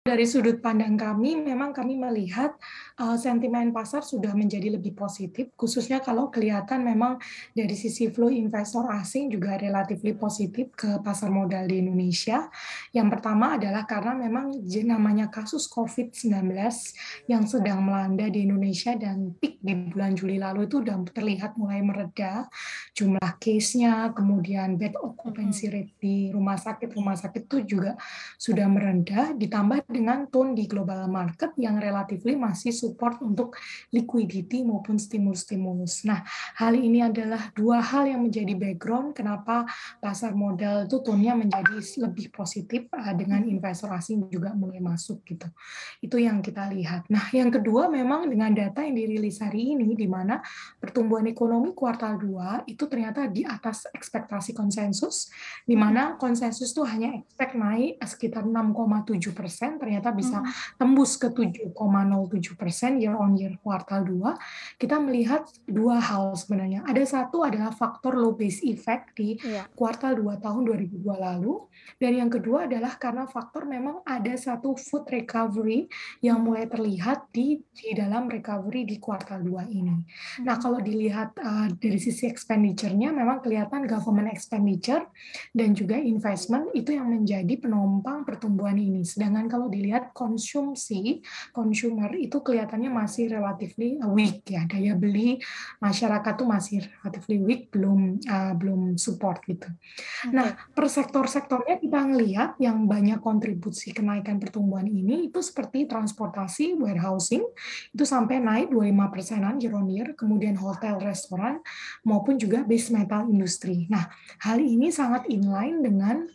Dari sudut pandang kami, memang kami melihat, sentimen pasar sudah menjadi lebih positif, khususnya kalau kelihatan memang dari sisi flow investor asing juga relatif positif ke pasar modal di Indonesia. Yang pertama adalah karena memang namanya kasus COVID-19 yang sedang melanda di Indonesia dan peak di bulan Juli lalu itu sudah terlihat mulai mereda, jumlah case-nya, kemudian bed Mhm. occupancy rate di rumah sakit itu juga sudah merendah, ditambah dengan tone di global market yang relatifly masih support untuk liquidity maupun stimulus-stimulus. Nah, hal ini adalah dua hal yang menjadi background kenapa pasar modal itu tone-nya menjadi lebih positif dengan Mhm. investor asing juga mulai masuk gitu. Itu yang kita lihat. Nah, yang kedua memang dengan data yang dirilis hari ini di mana pertumbuhan ekonomi kuartal 2 itu ternyata di atas ekspektasi konsensus, di Mhm. mana konsensus tuh hanya expect naik sekitar 6,7%, ternyata bisa Mhm. tembus ke 7,07% year on year kuartal 2. Kita melihat dua hal sebenarnya. Ada satu adalah faktor low base effect di Iya. kuartal 2 tahun 2002 lalu, dan yang kedua adalah karena faktor memang ada satu food recovery yang Mhm. mulai terlihat di dalam recovery di kuartal 2 ini. Nah, Mhm. kalau dilihat dari sisi expenditure-nya memang kelihatan government expenditure dan juga investment itu yang menjadi penopang pertumbuhan ini. Sedangkan kalau dilihat konsumsi, consumer itu kelihatannya masih relatively weak ya, daya beli masyarakat tuh masih relatively weak, belum support gitu. Nah, Oke. per sektor-sektornya kita ngelihat yang banyak kontribusi kenaikan pertumbuhan ini itu seperti transportasi, warehousing, itu sampai naik 25%-an year on year, kemudian hotel, restoran, maupun juga base metal industri. Nah, hal ini sangat inline dengan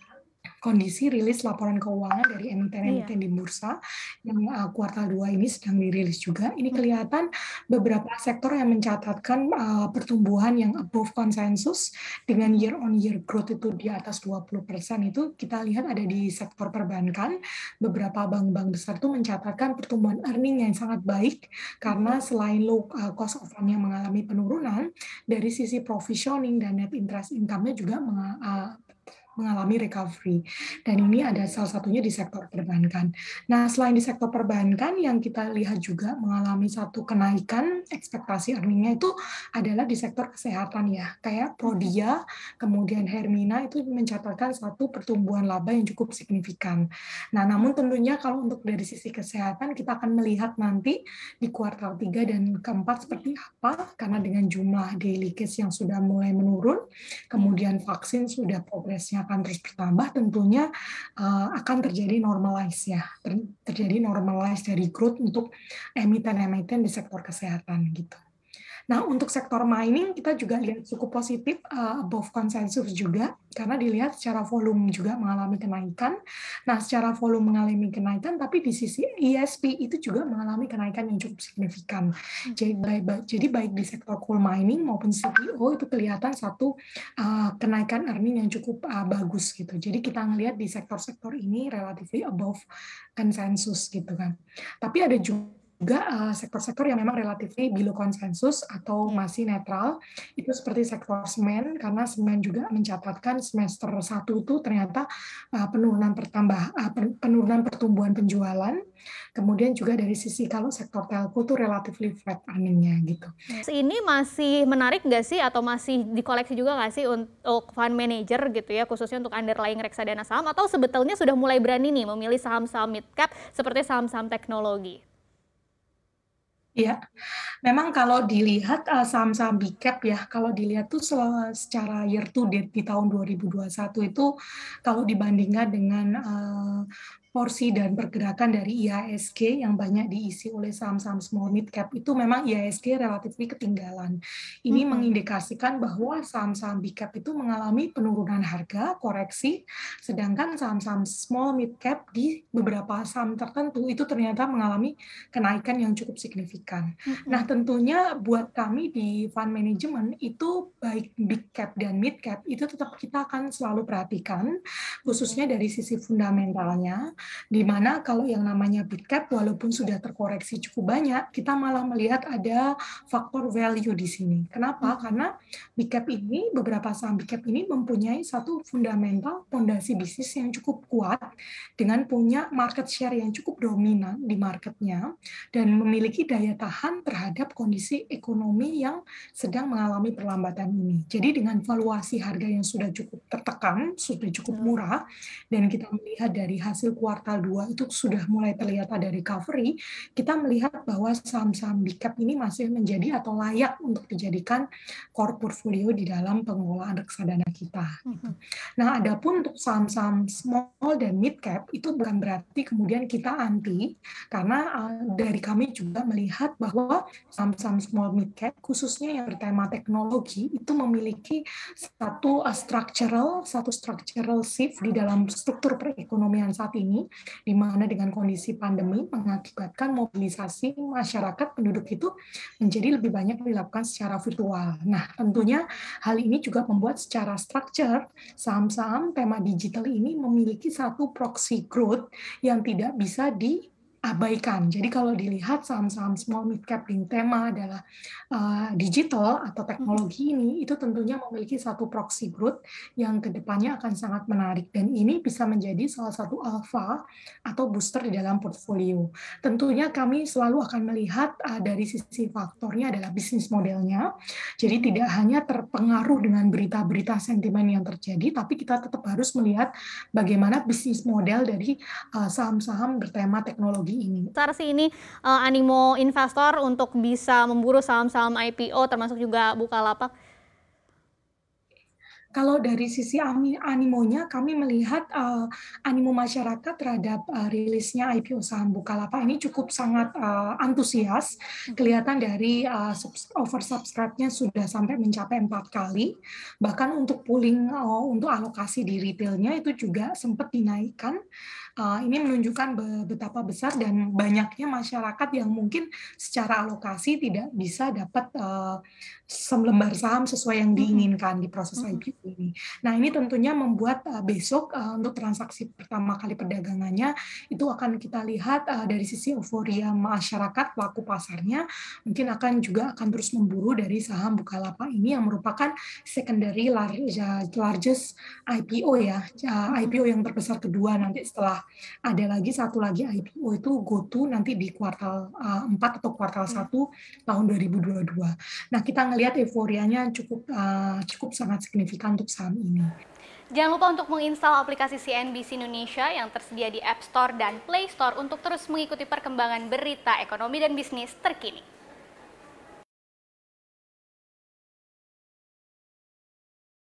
kondisi rilis laporan keuangan dari Iya. emiten-emiten di bursa yang kuartal 2 ini sedang dirilis juga. Ini Mhm. kelihatan beberapa sektor yang mencatatkan pertumbuhan yang above konsensus dengan Mhm. year on year growth itu di atas 20% itu kita lihat ada di sektor perbankan. Beberapa bank-bank besar itu mencatatkan pertumbuhan earning yang sangat baik karena Oke. selain low cost of fund yang mengalami penurunan, dari sisi provisioning dan net interest income-nya juga mengalami recovery. Dan ini ada salah satunya di sektor perbankan. Nah, selain di sektor perbankan yang kita lihat juga mengalami satu kenaikan ekspektasi earning-nya itu adalah di sektor kesehatan ya. Kayak Mhm. Prodia, kemudian Hermina itu mencatatkan satu pertumbuhan laba yang cukup signifikan. Nah, namun Mhm. tentunya kalau untuk dari sisi kesehatan kita akan melihat nanti di kuartal 3 dan keempat seperti apa, karena dengan jumlah daily case yang sudah mulai menurun, Iya. kemudian vaksin sudah progresnya akan terus bertambah, tentunya akan terjadi normalize ya, terjadi normalize dari growth untuk emiten-emiten di sektor kesehatan gitu. Nah, untuk sektor mining kita juga lihat cukup positif, above konsensus juga, karena dilihat secara volume juga mengalami kenaikan. Nah, secara volume mengalami kenaikan, tapi di sisi ISP itu juga mengalami kenaikan yang cukup signifikan. Mhm. Jadi baik di sektor coal mining maupun CPO itu kelihatan satu kenaikan earning yang cukup bagus gitu. Jadi kita ngelihat di sektor-sektor ini relatively above konsensus gitu kan. Tapi ada juga sektor-sektor yang memang relatively below konsensus atau Iya. masih netral, itu seperti sektor semen, karena semen juga mencatatkan semester 1 itu ternyata penurunan pertumbuhan penjualan, kemudian juga dari sisi kalau sektor telco itu relatively flat earning-nya gitu. Ini masih menarik nggak sih atau masih dikoleksi juga nggak sih untuk fund manager gitu ya, khususnya untuk underlying reksadana saham atau sebetulnya sudah mulai berani nih memilih saham-saham mid cap seperti saham-saham teknologi? Iya, memang kalau dilihat saham-saham big cap ya, kalau dilihat tuh secara year to date di tahun 2021 itu kalau dibandingkan dengan porsi dan pergerakan dari IHSG yang banyak diisi oleh saham-saham small mid cap itu memang IHSG relatif ketinggalan. Ini Mhm. mengindikasikan bahwa saham-saham big cap itu mengalami penurunan harga, koreksi, sedangkan saham-saham small mid cap di beberapa saham tertentu itu ternyata mengalami kenaikan yang cukup signifikan. Nah, Mhm. tentunya buat kami di fund management itu baik big cap dan mid cap itu tetap kita akan selalu perhatikan, Oke. khususnya dari sisi fundamentalnya. Di mana kalau yang namanya big cap walaupun sudah terkoreksi cukup banyak, kita malah melihat ada faktor value di sini. Kenapa? Karena big cap ini, beberapa saham big cap ini mempunyai satu fundamental fondasi bisnis yang cukup kuat dengan punya market share yang cukup dominan di marketnya dan memiliki daya tahan terhadap kondisi ekonomi yang sedang mengalami perlambatan ini. Jadi dengan valuasi harga yang sudah cukup tertekan, sudah cukup murah, dan kita melihat dari hasil kuartal 2 itu sudah mulai terlihat ada recovery, kita melihat bahwa saham-saham big cap ini masih menjadi atau layak untuk dijadikan core portfolio di dalam pengelolaan reksadana kita. Gitu. Nah, adapun untuk saham-saham small dan mid cap itu bukan berarti kemudian kita anti, karena dari kami juga melihat bahwa saham-saham small mid cap khususnya yang bertema teknologi itu memiliki satu structural shift di dalam struktur perekonomian saat ini, di mana dengan kondisi pandemi mengakibatkan mobilisasi masyarakat penduduk itu menjadi lebih banyak dilakukan secara virtual. Nah, tentunya hal ini juga membuat secara structure saham-saham tema digital ini memiliki satu proxy growth yang tidak bisa diabaikan. Jadi kalau dilihat saham-saham small mid cap yang tema adalah digital atau teknologi ini, itu tentunya memiliki satu proxy growth yang kedepannya akan sangat menarik. Dan ini bisa menjadi salah satu alpha atau booster di dalam portfolio. Tentunya kami selalu akan melihat dari sisi faktornya adalah bisnis modelnya. Jadi tidak hanya terpengaruh dengan berita-berita sentimen yang terjadi, tapi kita tetap harus melihat bagaimana bisnis model dari saham-saham bertema teknologi ini. Besar sih ini animo investor untuk bisa memburu saham-saham IPO termasuk juga Bukalapak. Kalau dari sisi animonya, kami melihat animo masyarakat terhadap rilisnya IPO saham Bukalapak ini cukup sangat antusias. Kelihatan dari oversubscribe-nya sudah sampai mencapai 4 kali. Bahkan untuk pooling untuk alokasi di retailnya itu juga sempat dinaikkan. Ini menunjukkan betapa besar dan banyaknya masyarakat yang mungkin secara alokasi tidak bisa dapat selembar saham sesuai yang diinginkan di proses IPO ini. Nah, ini tentunya membuat besok untuk transaksi pertama kali perdagangannya itu akan kita lihat dari sisi euforia masyarakat pelaku pasarnya mungkin akan terus memburu dari saham Bukalapak ini yang merupakan secondary largest IPO ya, IPO yang terbesar kedua nanti setelah ada lagi satu lagi IPO itu GoTo nanti di kuartal 4 atau kuartal 1 tahun 2022. Nah, kita ngelihat euforianya cukup sangat signifikan untuk saham ini. Jangan lupa untuk menginstal aplikasi CNBC Indonesia yang tersedia di App Store dan Play Store untuk terus mengikuti perkembangan berita ekonomi dan bisnis terkini.